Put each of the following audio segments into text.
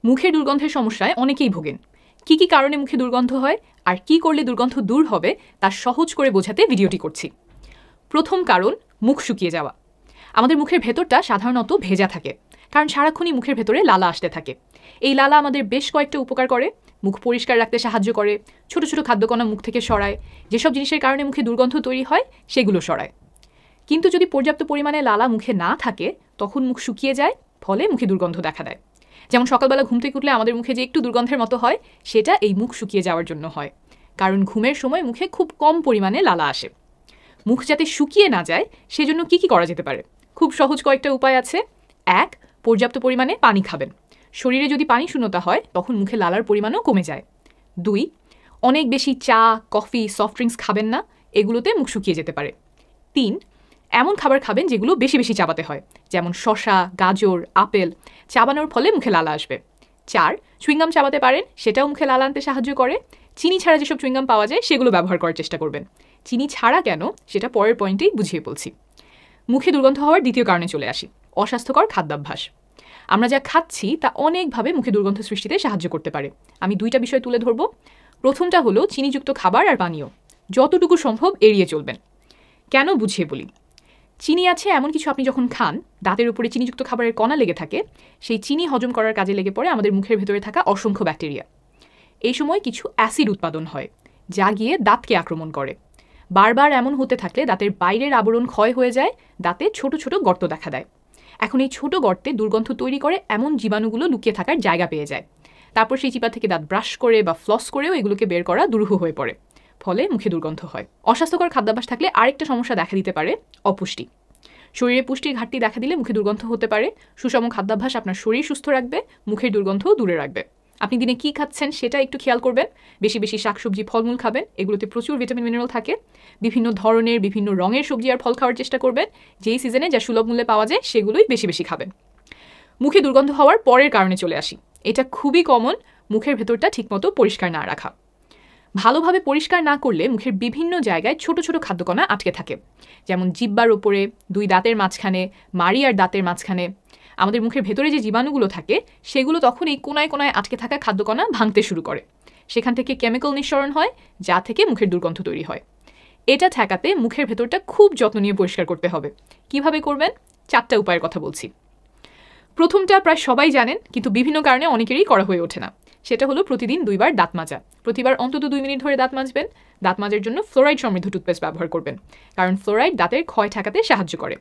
মুখের দুর্গন্ধের সমস্যায় অনেকেই ভোগেন। কি কি কারণে মুখে দুর্গন্ধ হয় আর কি করলে দুর্গন্ধ দূর হবে তা সহজ করে বোঝাতে ভিডিওটি করছি। প্রথম কারণ, মুখ শুকিয়ে যাওয়া। আমাদের মুখের ভেতরটা সাধারণত ভেজা থাকে, কারণ সারাক্ষণই মুখের ভেতরে লালা আসতে থাকে। এই লালা আমাদের বেশ কয়েকটা উপকার করে। মুখ পরিষ্কার রাখতে সাহায্য করে, ছোট ছোট খাদ্যকণা মুখ থেকে সরায়, যেসব জিনিসের কারণে মুখে দুর্গন্ধ তৈরি হয় সেগুলো সরায়। কিন্তু যদি পর্যাপ্ত পরিমাণে লালা মুখে না থাকে তখন মুখ শুকিয়ে যায়, ফলে মুখে দুর্গন্ধ দেখা দেয়। যেমন সকালবেলা ঘুম থেকে উঠলে আমাদের মুখে যে একটু দুর্গন্ধের মতো হয়, সেটা এই মুখ শুকিয়ে যাওয়ার জন্য হয়, কারণ ঘুমের সময় মুখে খুব কম পরিমাণে লালা আসে। মুখ যাতে শুকিয়ে না যায় সেজন্য কি কি করা যেতে পারে? খুব সহজ কয়েকটা উপায় আছে। 1. পর্যাপ্ত পরিমাণে পানি খাবেন। শরীরে যদি পানি শূন্যতা হয় তখন মুখে লালার পরিমাণও কমে যায়। 2. অনেক বেশি চা, কফি, সফট ড্রিঙ্কস খাবেন না, এগুলোতে মুখ শুকিয়ে যেতে পারে। 3. এমন খাবার খাবেন যেগুলো বেশি বেশি চাবাতে হয়, যেমন শসা, গাজর, আপেল। চাবানোর ফলে মুখে লালা আসবে। 4. চুইংগাম চাবাতে পারেন, সেটাও মুখে লালা আনতে সাহায্য করে। চিনি ছাড়া যেসব চুইংগাম পাওয়া যায় সেগুলো ব্যবহার করার চেষ্টা করবেন। চিনি ছাড়া কেন সেটা পরের পয়েন্টেই বুঝিয়ে বলছি। মুখে দুর্গন্ধ হওয়ার দ্বিতীয় কারণে চলে আসি, অস্বাস্থ্যকর খাদ্যাভ্যাস। আমরা যা খাচ্ছি তা অনেকভাবে মুখে দুর্গন্ধ সৃষ্টিতে সাহায্য করতে পারে। আমি 2টা বিষয় তুলে ধরব। প্রথমটা হলো চিনিযুক্ত খাবার আর পানীয়, যতটুকু সম্ভব এড়িয়ে চলবেন। কেন বুঝিয়ে বলি। চিনি আছে এমন কিছু আপনি যখন খান, দাঁতের উপরে চিনিযুক্ত খাবারের কণা লেগে থাকে, সেই চিনি হজম করার কাজে লেগে পড়ে আমাদের মুখের ভেতরে থাকা অসংখ্য ব্যাকটেরিয়া। এই সময় কিছু অ্যাসিড উৎপাদন হয়, যা গিয়ে দাঁতকে আক্রমণ করে। বারবার এমন হতে থাকলে দাঁতের বাইরের আবরণ ক্ষয় হয়ে যায়, দাঁতে ছোট ছোট গর্ত দেখা দেয়। এখন এই ছোট গর্তে দুর্গন্ধ তৈরি করে এমন জীবাণুগুলো লুকিয়ে থাকার জায়গা পেয়ে যায়। তারপর সেই চিপা থেকে দাঁত ব্রাশ করে বা ফ্লস করেও এগুলোকে বের করা দুরূহ হয়ে পড়ে, ফলে মুখে দুর্গন্ধ হয়। অস্বাস্থ্যকর খাদ্যাভ্যাস থাকলে আরেকটা সমস্যা দেখা দিতে পারে, অপুষ্টি। শরীরে পুষ্টির ঘাটতি দেখা দিলে মুখে দুর্গন্ধ হতে পারে। সুষম খাদ্যাভ্যাস আপনার শরীর সুস্থ রাখবে, মুখের দুর্গন্ধও দূরে রাখবে। আপনি দিনে কি খাচ্ছেন সেটা একটু খেয়াল করবেন। বেশি বেশি শাকসবজি, ফলমূল খাবেন, এগুলোতে প্রচুর ভিটামিন মিনারেল থাকে। বিভিন্ন ধরনের, বিভিন্ন রঙের সবজি আর ফল খাওয়ার চেষ্টা করবেন। যেই সিজনে যা সুলভ মূল্যে পাওয়া যায় সেগুলোই বেশি বেশি খাবেন। মুখে দুর্গন্ধ হওয়ার পরের কারণে চলে আসি। এটা খুবই কমন, মুখের ভেতরটা ঠিকমতো পরিষ্কার না রাখা। ভালোভাবে পরিষ্কার না করলে মুখের বিভিন্ন জায়গায় ছোট ছোট খাদ্যকণা আটকে থাকে, যেমন জিহ্বার ওপরে, 2 দাঁতের মাঝখানে, মাড়ি আর দাঁতের মাঝখানে। আমাদের মুখের ভেতরে যে জীবাণুগুলো থাকে সেগুলো তখন এই কোনায় কোনায় আটকে থাকা খাদ্যকণা ভাঙতে শুরু করে। সেখান থেকে কেমিক্যাল নিঃসরণ হয়, যা থেকে মুখের দুর্গন্ধ তৈরি হয়। এটা ঠেকাতে মুখের ভেতরটা খুব যত্ন নিয়ে পরিষ্কার করতে হবে। কিভাবে করবেন? 4টা উপায়ের কথা বলছি। প্রথমটা প্রায় সবাই জানেন, কিন্তু বিভিন্ন কারণে অনেকেরই করা হয়ে ওঠে না। সেটা হলো প্রতিদিন 2 বার দাঁত মাজা। প্রতিবার অন্তত 2 মিনিট ধরে দাঁত মাজবেন। দাঁত মাজার জন্য ফ্লোরাইড সমৃদ্ধ টুথপেস্ট ব্যবহার করবেন, কারণ ফ্লোরাইড দাঁতের ক্ষয় ঠেকাতে সাহায্য করে।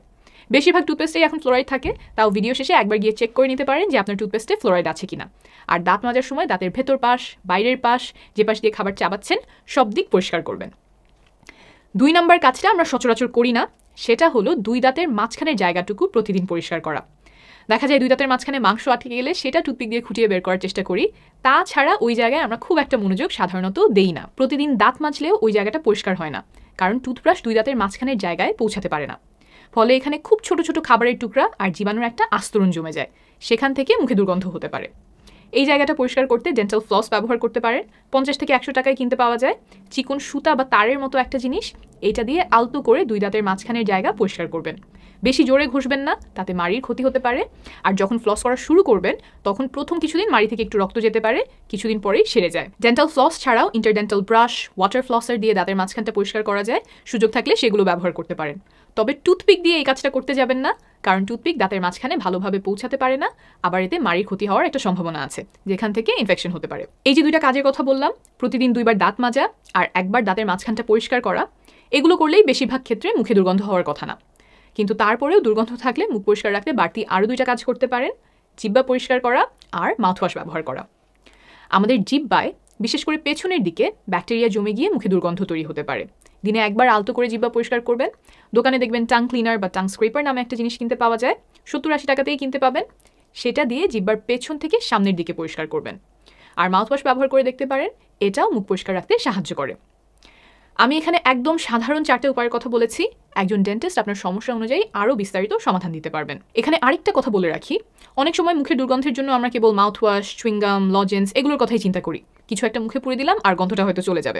বেশিরভাগ টুথপেস্টেই এখন ফ্লোরাইড থাকে, তাও ভিডিও শেষে একবার গিয়ে চেক করে নিতে পারেন যে আপনার টুথপেস্টে ফ্লোরাইড আছে কিনা। আর দাঁত মাজার সময় দাঁতের ভেতর পাশ, বাইরের পাশ, যে পাশ দিয়ে খাবার চাবাচ্ছেন, সব দিক পরিষ্কার করবেন। 2 নম্বর কাজটা আমরা সচরাচর করি না, সেটা হলো 2 দাঁতের মাঝখানের জায়গাটুকু প্রতিদিন পরিষ্কার করা। দেখা যায় 2 দাঁতের মাঝখানে মাংস আটকে গেলে সেটা টুথপিক দিয়ে খুঁটিয়ে বের করার চেষ্টা করি। তাছাড়া ওই জায়গায় আমরা খুব একটা মনোযোগ সাধারণত দেই না। প্রতিদিন দাঁত মাজলেও ওই জায়গাটা পরিষ্কার হয় না, কারণ টুথব্রাশ 2 দাঁতের মাঝখানের জায়গায় পৌঁছাতে পারে না। ফলে এখানে খুব ছোট ছোট খাবারের টুকরা আর জীবাণুর একটা আস্তরণ জমে যায়, সেখান থেকে মুখে দুর্গন্ধ হতে পারে। এই জায়গাটা পরিষ্কার করতে ডেন্টাল ফ্লস ব্যবহার করতে পারেন। 50 থেকে 100 টাকায় কিনতে পাওয়া যায়। চিকন সুতা বা তারের মতো একটা জিনিস, এটা দিয়ে আলতো করে 2 দাঁতের মাঝখানের জায়গা পরিষ্কার করবেন। বেশি জোরে ঘষবেন না, তাতে মাড়ির ক্ষতি হতে পারে। আর যখন ফ্লস করা শুরু করবেন তখন প্রথম কিছুদিন মাড়ি থেকে একটু রক্ত যেতে পারে, কিছুদিন পরেই সেরে যায়। ডেন্টাল ফ্লস ছাড়াও ইন্টারডেন্টাল ব্রাশ, ওয়াটার ফ্লসার দিয়ে দাঁতের মাঝখানটা পরিষ্কার করা যায়। সুযোগ থাকলে সেগুলো ব্যবহার করতে পারেন। তবে টুথপিক দিয়ে এই কাজটা করতে যাবেন না, কারণ টুথপিক দাঁতের মাঝখানে ভালোভাবে পৌঁছাতে পারে না, আবার এতে মাড়ির ক্ষতি হওয়ার একটা সম্ভাবনা আছে, যেখান থেকে ইনফেকশন হতে পারে। এই যে 2টা কাজের কথা বললাম, প্রতিদিন 2 বার দাঁত মাজা আর 1 বার দাঁতের মাঝখানটা পরিষ্কার করা, এগুলো করলেই বেশিরভাগ ক্ষেত্রে মুখে দুর্গন্ধ হওয়ার কথা না। কিন্তু তারপরেও দুর্গন্ধ থাকলে মুখ পরিষ্কার রাখতে বাড়তি আরও 2টা কাজ করতে পারেন, জিহ্বা পরিষ্কার করা আর মাউথওয়াশ ব্যবহার করা। আমাদের জিহ্বায়, বিশেষ করে পেছনের দিকে, ব্যাকটেরিয়া জমে গিয়ে মুখে দুর্গন্ধ তৈরি হতে পারে। দিনে 1 বার আলতো করে জিহ্বা পরিষ্কার করবেন। দোকানে দেখবেন টাং ক্লিনার বা টাং স্ক্রেপার নামে একটা জিনিস কিনতে পাওয়া যায়, 70-80 টাকাতেই কিনতে পাবেন। সেটা দিয়ে জিহ্বার পেছন থেকে সামনের দিকে পরিষ্কার করবেন। আর মাউথওয়াশ ব্যবহার করে দেখতে পারেন, এটাও মুখ পরিষ্কার রাখতে সাহায্য করে। আমি এখানে একদম সাধারণ 4টে উপায়ের কথা বলেছি। একজন ডেন্টিস্ট আপনার সমস্যা অনুযায়ী আরও বিস্তারিত সমাধান দিতে পারবেন। এখানে আরেকটা কথা বলে রাখি, অনেক সময় মুখের দুর্গন্ধের জন্য আমরা কেবল মাউথওয়াশ, চুইংগাম, লজেন্স এগুলোর কথাই চিন্তা করি। কিছু একটা মুখে পুরে দিলাম আর গন্ধটা হয়তো চলে যাবে।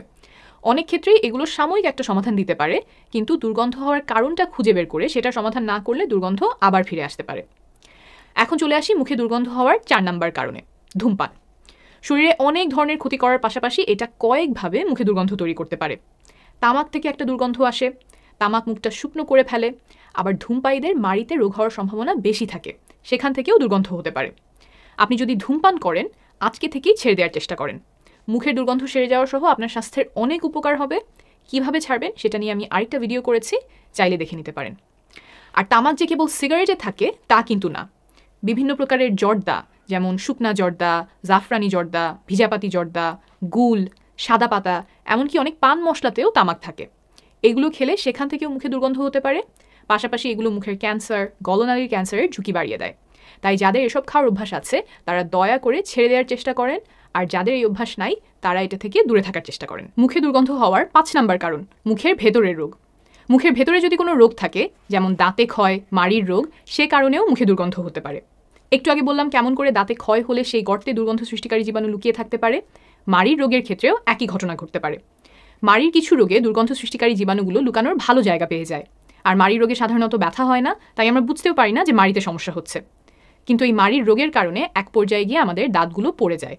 অনেক ক্ষেত্রেই এগুলো সাময়িক একটা সমাধান দিতে পারে, কিন্তু দুর্গন্ধ হওয়ার কারণটা খুঁজে বের করে সেটার সমাধান না করলে দুর্গন্ধ আবার ফিরে আসতে পারে। এখন চলে আসি মুখে দুর্গন্ধ হওয়ার 4 নম্বর কারণে, ধূমপান। শরীরে অনেক ধরনের ক্ষতি করার পাশাপাশি এটা কয়েকভাবে মুখে দুর্গন্ধ তৈরি করতে পারে। তামাক থেকে একটা দুর্গন্ধ আসে, তামাক মুখটা শুকনো করে ফেলে, আবার ধূমপায়ীদের মাড়িতে রোগ হওয়ার সম্ভাবনা বেশি থাকে, সেখান থেকেও দুর্গন্ধ হতে পারে। আপনি যদি ধূমপান করেন, আজকে থেকেই ছেড়ে দেওয়ার চেষ্টা করেন। মুখের দুর্গন্ধ সেরে যাওয়া সহ আপনার স্বাস্থ্যের অনেক উপকার হবে। কিভাবে ছাড়বেন সেটা নিয়ে আমি আরেকটা ভিডিও করেছি, চাইলে দেখে নিতে পারেন। আর তামাক যে কেবল সিগারেটে থাকে তা কিন্তু না। বিভিন্ন প্রকারের জর্দা, যেমন শুকনা জর্দা, জাফরানি জর্দা, ভিজাপাতি জর্দা, গুল, সাদা পাতা, এমনকি অনেক পান মশলাতেও তামাক থাকে। এগুলো খেলে সেখান থেকেও মুখে দুর্গন্ধ হতে পারে। পাশাপাশি এগুলো মুখের ক্যান্সার, গলনালীর ক্যান্সারের ঝুঁকি বাড়িয়ে দেয়। তাই যাদের এসব খাওয়ার অভ্যাস আছে তারা দয়া করে ছেড়ে দেওয়ার চেষ্টা করেন, আর যাদের এই অভ্যাস নাই তারা এটা থেকে দূরে থাকার চেষ্টা করেন। মুখে দুর্গন্ধ হওয়ার 5 নাম্বার কারণ মুখের ভেতরের রোগ। মুখের ভেতরে যদি কোনো রোগ থাকে, যেমন দাঁতে ক্ষয়, মাড়ির রোগ, সে কারণেও মুখে দুর্গন্ধ হতে পারে। একটু আগে বললাম কেমন করে দাঁতে ক্ষয় হলে সেই গর্তে দুর্গন্ধ সৃষ্টিকারী জীবাণু লুকিয়ে থাকতে পারে। মাড়ির রোগের ক্ষেত্রেও একই ঘটনা ঘটতে পারে। মাড়ির কিছু রোগে দুর্গন্ধ সৃষ্টিকারী জীবাণুগুলো লুকানোর ভালো জায়গা পেয়ে যায়। আর মাড়ির রোগে সাধারণত ব্যথা হয় না, তাই আমরা বুঝতেও পারি না যে মাড়িতে সমস্যা হচ্ছে। কিন্তু এই মাড়ির রোগের কারণে এক পর্যায়ে গিয়ে আমাদের দাঁতগুলো পড়ে যায়।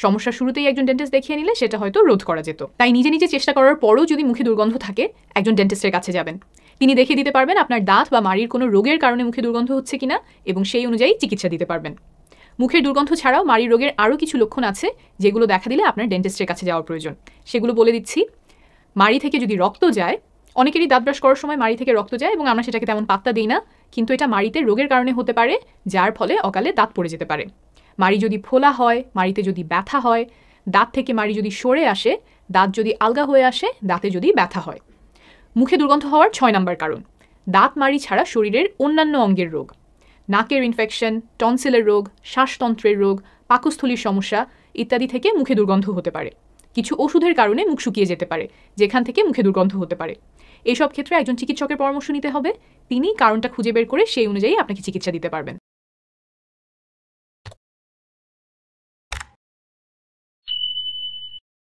সমস্যা শুরুতেই একজন ডেন্টিস্ট দেখিয়ে নিলে সেটা হয়তো রোধ করা যেত। তাই নিজে নিজে চেষ্টা করার পরও যদি মুখে দুর্গন্ধ থাকে, একজন ডেন্টিস্টের কাছে যাবেন। তিনি দেখিয়ে দিতে পারবেন আপনার দাঁত বা মাড়ির কোনো রোগের কারণে মুখে দুর্গন্ধ হচ্ছে কিনা, এবং সেই অনুযায়ী চিকিৎসা দিতে পারবেন। মুখের দুর্গন্ধ ছাড়াও মাড়ির রোগের আরও কিছু লক্ষণ আছে যেগুলো দেখা দিলে আপনার ডেন্টিস্টের কাছে যাওয়ার প্রয়োজন। সেগুলো বলে দিচ্ছি। মাড়ি থেকে যদি রক্ত যায়, অনেকেরই দাঁত ব্রাশ করার সময় মাড়ি থেকে রক্ত যায় এবং আমরা সেটাকে তেমন পাত্তা দিই না, কিন্তু এটা মাড়িতে রোগের কারণে হতে পারে, যার ফলে অকালে দাঁত পড়ে যেতে পারে। মাড়ি যদি ফোলা হয়, মাড়িতে যদি ব্যথা হয়, দাঁত থেকে মাড়ি যদি সরে আসে, দাঁত যদি আলগা হয়ে আসে, দাঁতে যদি ব্যথা হয়। মুখে দুর্গন্ধ হওয়ার 6 নাম্বার কারণ দাঁত মাড়ি ছাড়া শরীরের অন্যান্য অঙ্গের রোগ। নাকের ইনফেকশন, টনসিলের রোগ, শ্বাসতন্ত্রের রোগ, পাকস্থলীর সমস্যা ইত্যাদি থেকে মুখে দুর্গন্ধ হতে পারে। কিছু ওষুধের কারণে মুখ শুকিয়ে যেতে পারে, যেখান থেকে মুখে দুর্গন্ধ হতে পারে। এইসব ক্ষেত্রে একজন চিকিৎসকের পরামর্শ নিতে হবে। তিনি কারণটা খুঁজে বের করে সেই অনুযায়ী আপনাকে চিকিৎসা দিতে পারবেন।